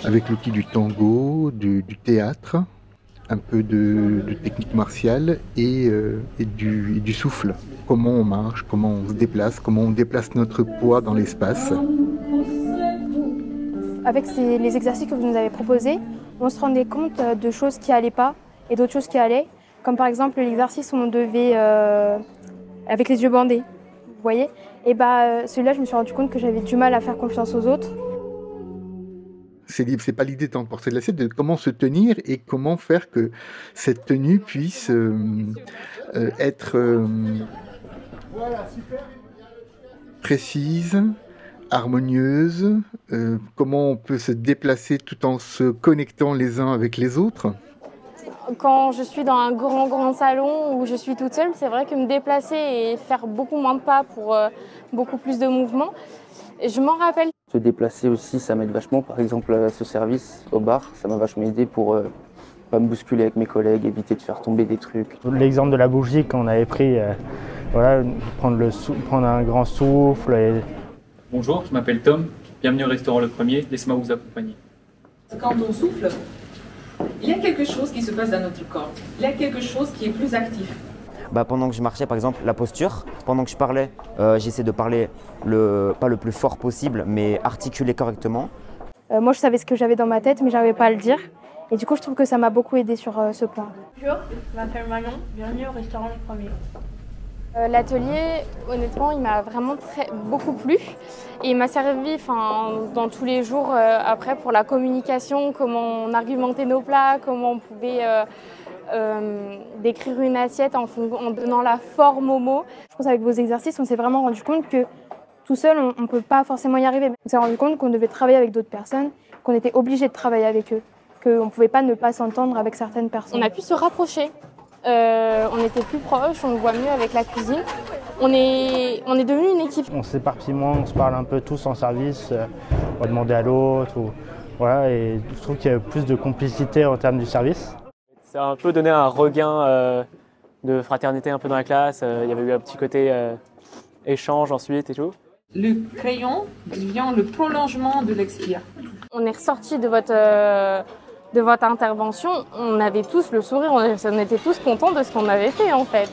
avec l'outil du tango, du théâtre, un peu de technique martiale et du souffle. Comment on marche, comment on se déplace, comment on déplace notre poids dans l'espace. Avec les exercices que vous nous avez proposés, on se rendait compte de choses qui n'allaient pas et d'autres choses qui allaient. Comme par exemple l'exercice où on devait, avec les yeux bandés, vous voyez. Et celui-là, je me suis rendu compte que j'avais du mal à faire confiance aux autres. C'est pas l'idée d'emporter de l'assiette, de comment se tenir et comment faire que cette tenue puisse être précise, harmonieuse, comment on peut se déplacer tout en se connectant les uns avec les autres. Quand je suis dans un grand salon où je suis toute seule, c'est vrai que me déplacer et faire beaucoup moins de pas pour beaucoup plus de mouvements, je m'en rappelle. Se déplacer aussi, ça m'aide vachement. Par exemple, à ce service au bar, ça m'a vachement aidé pour pas me bousculer avec mes collègues, éviter de faire tomber des trucs. L'exemple de la bougie qu'on avait pris, voilà, prendre un grand souffle. Bonjour, je m'appelle Tom, bienvenue au restaurant Le Premier, laissez-moi vous accompagner. Quand on souffle, il y a quelque chose qui se passe dans notre corps, il y a quelque chose qui est plus actif. Pendant que je marchais, par exemple, la posture, pendant que je parlais, j'essaie de parler pas le plus fort possible, mais articuler correctement. Moi, je savais ce que j'avais dans ma tête, mais je n'arrivais pas à le dire. Et du coup, je trouve que ça m'a beaucoup aidé sur ce point. Bonjour, je m'appelle Manon, bienvenue au restaurant Le Premier. L'atelier, honnêtement, il m'a vraiment beaucoup plu. Et il m'a servi dans tous les jours après pour la communication, comment on argumentait nos plats, comment on pouvait décrire une assiette en donnant la forme aux mots. Je pense qu'avec vos exercices, on s'est vraiment rendu compte que tout seul, on ne peut pas forcément y arriver. On s'est rendu compte qu'on devait travailler avec d'autres personnes, qu'on était obligé de travailler avec eux, qu'on ne pouvait pas ne pas s'entendre avec certaines personnes. On a pu se rapprocher. On était plus proches, on le voit mieux avec la cuisine. On est devenu une équipe. On s'éparpille moins, on se parle un peu tous en service, on va demander à l'autre. Voilà, et je trouve qu'il y a plus de complicité en termes du service. Ça a un peu donné un regain de fraternité un peu dans la classe. Il y avait eu un petit côté échange ensuite et tout. Le crayon devient le prolongement de l'expire. On est ressorti de votre intervention, on avait tous le sourire, on était tous contents de ce qu'on avait fait en fait.